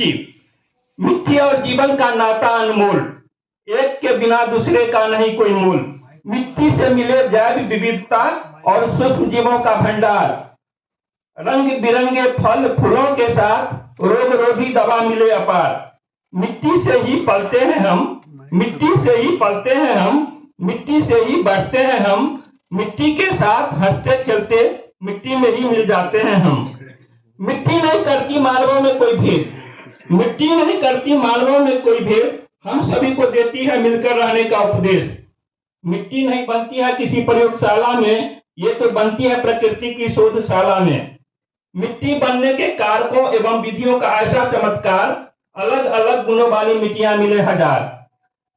मिट्टी। मिट्टी और जीवन का नाता अनमोल, एक के बिना दूसरे का नहीं कोई मूल। मिट्टी से मिले जैव विविधता और सूक्ष्म जीवों का भंडार। रंग बिरंगे फल फूलों के साथ रोग रोधी दवा मिले अपार। मिट्टी से ही पलते हैं हम, मिट्टी से ही पलते हैं हम, मिट्टी से ही बढ़ते हैं हम। मिट्टी के साथ हंसते खेलते मिट्टी में ही मिल जाते हैं हम। मिट्टी नहीं करती मानवों में कोई भेद, मिट्टी नहीं करती मानवों में कोई भेद। हम सभी को देती है मिलकर रहने का उपदेश। मिट्टी नहीं बनती है किसी प्रयोगशाला में, ये तो बनती है प्रकृति की शोधशाला में। मिट्टी बनने के कारकों एवं विधियों का ऐसा चमत्कार, अलग अलग गुणों वाली मिट्टियां मिले हजार।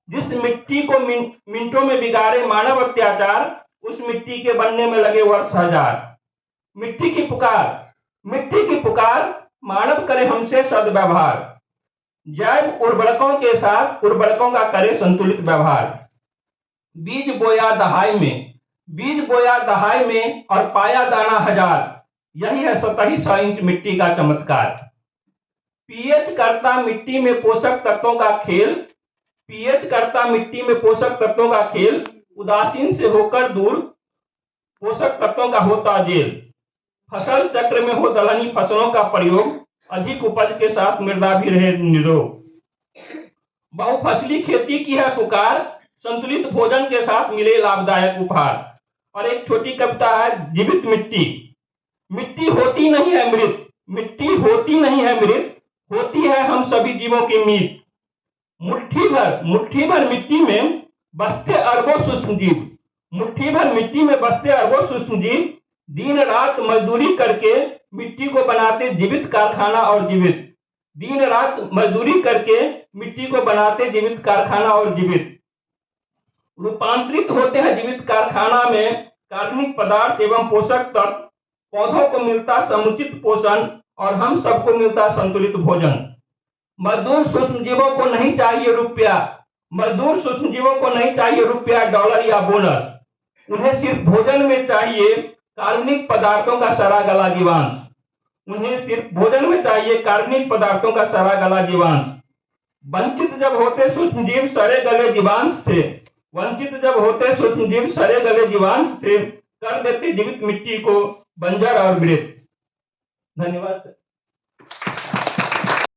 जिस मिट्टी को मिनटों में बिगाड़े मानव अत्याचार, उस मिट्टी के बनने में लगे वर्ष हजार। मिट्टी की पुकार, मिट्टी की पुकार, मानव करे हमसे सद्व्यवहार। जैव उर्वरकों के साथ उर्वरकों का करे संतुलित व्यवहार। बीज बोया दहाई में, बीज बोया दहाई में और पाया दाना हजार। यही है 27 इंच मिट्टी का चमत्कार। पीएच करता मिट्टी में पोषक तत्वों का खेल, पीएच करता मिट्टी में पोषक तत्वों का खेल। उदासीन से होकर दूर पोषक तत्वों का होता जेल। फसल चक्र में हो दलहनी फसलों का प्रयोग, अधिक उपज के साथ मृदा भी रहे निरोग। बहुफसली खेती की है पुकार, संतुलित भोजन के साथ मिले लाभदायक उपहार। और एक छोटी कविता है जीवित मिट्टी। मिट्टी होती नहीं है मृत, मिट्टी होती नहीं है मृत, होती है हम सभी जीवों की मीत। मुट्ठी भर मिट्टी में बसते अरबों सूक्ष्म जीव, मुट्ठी भर मिट्टी में बसते अरबों सूक्ष्म जीव। दिन रात मजदूरी करके मिट्टी को बनाते जीवित कारखाना और जीवित। दिन रात मजदूरी करके मिट्टी को बनाते जीवित कारखाना और जीवित। रूपांतरित होते हैं जीवित कारखाना में कार्बनिक पदार्थ एवं पोषक तत्व। पौधों को मिलता समुचित पोषण और हम सबको मिलता संतुलित भोजन। मजदूर सूक्ष्म जीवों को नहीं चाहिए रुपया, मजदूर सूक्ष्म जीवों को नहीं चाहिए रुपया, डॉलर या बोनस। उन्हें सिर्फ भोजन में चाहिए कार्बनिक पदार्थों का सड़ा गला जीवांश। उन्हें सिर्फ भोजन में चाहिए कार्बनिक पदार्थों का सड़ा गला जीवांश। वंचित जब होते सूक्ष्म जीव सड़े गले जीवांश से, वंचित जब होते सूक्ष्म जीव सड़े गले जीवांश से, कर देते जीवित मिट्टी को बंजर और मृत। धन्यवाद।